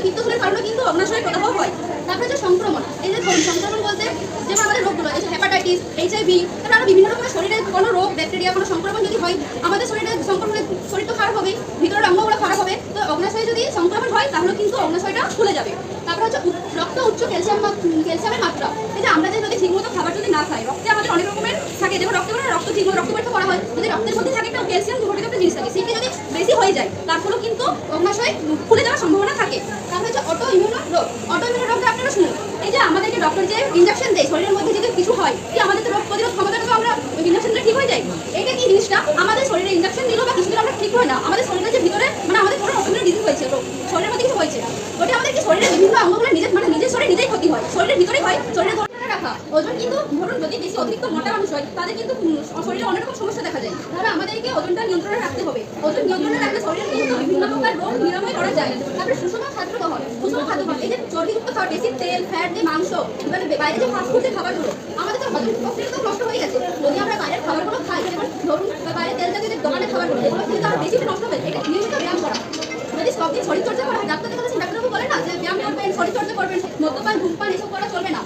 পিত্তথলির কারণে কিন্তু অগ্নাশয় প্রদাহ হয়। তারপরে যে সংক্রমণ, এই যে সংক্রমণ বলতে যেমন আমাদের রোগগুলো, এই যে হেপাটাইটিস, এইচআইভি, তারপরে আরও বিভিন্ন রকমের শরীরে কোনো রোগ, ব্যাকটেরিয়া, কোনো সংক্রমণ যদি হয়, আমাদের শরীরে সংক্রমণে শরীর তো খারাপ হবে, ভিতরের অঙ্গগুলো খারাপ হবে। তো অগ্নাশয়ে যদি সংক্রমণ হয় তাহলে কিন্তু অগ্নাশয়টা খুলে যাবে। তারপরে হচ্ছে রক্ত উচ্চ ক্যালসিয়ামের মাত্রা। এই যে আমরা যদি ঠিকমতো খাবার যদি না খাই, রক্তে আমাদের অনেক রকমের থাকে, যেমন রক্ত ঠিকমতো রক্ত পরীক্ষা করা হয়, যদি রক্তের মধ্যে থাকে একটা ক্যালসিয়াম ঘটিত একটা জিনিস থাকে, সেটি যদি বেশি হয়ে যায় তার ফলে কিন্তু অগ্নাশয় খুলে যাওয়ার সম্ভাবনা থাকে। তারপরে হচ্ছে অটো ইমিউন রোগ। অটো ইমিউন রোগটা আপনারা শুনুন, এই যে আমাদেরকে ডক্টর যে ইনজেকশন দেয় শরীরের মধ্যে যদি কিছু হয়, কি আমাদের তো রোগ প্রতিরোধ ক্ষমতাটা তো আমরা ইনজেকশন দিলে ঠিক হয়ে যায়। এটা কি জিনিসটা আমাদের শরীরে ইনজেকশন দিল বা কিছু দিলে আমরা ঠিক হয় না, আমাদের শরীরের যে ভিতরে মানে আমাদের কোনো অসুবিধা ডিজিজ হয়েছে, শরীরের মধ্যে কিছু হয়েছে, ওটা আমাদের কি শরীরের বিভিন্ন অঙ্গগুলো নিজের শরীরে নিজেই ক্ষতি হয়, শরীরের ভিতরেই হয়। শরীরের ধরে রাখা ওজন কিন্তু ধরুন যদি বেশি অতিরিক্ত মোটা মানুষ হয় তাদের কিন্তু শরীরে অনেক রকম সমস্যা দেখা যায়। তাহলে আমাদেরকে ওজনটা নিয়ন্ত্রণে রাখতে হবে। ওজন নিয়ন্ত্রণে রাখলে শরীরে কিন্তু বিভিন্ন প্রকার রোগ নিরাময় করা যায়। তারপরে সুষম খাদ্য গ্রহণ। সুষম খাদ্য গ্রহণ, এই যে চর্বিযুক্ত খাবার, বেশি তেল, ফ্যাট দিয়ে মাংস, মানে বাইরে যে ফাস্ট ফুডের খাবারগুলো, আমাদের তো হজম প্রক্রিয়া তো নষ্ট হয়ে গেছে। যদি আমরা বাইরের খাবারগুলো খাই, যেমন ধরুন বাইরে তেল জাতীয় যে দোকানের খাবারগুলো, এগুলো কিন্তু আরো বেশি নষ্ট হয়ে যায়। এটা নিয়মিত ব্যায়াম করা, যদি সব দিন শরীরচর্চা করা হয়, ডাক্তার দেখালে ডাক্তারবাবু বলে না যে ব্যায়াম করবেন, শরীরচর্চা করবেন, মদ্যপান, ধূমপান এসব করা চলবে না।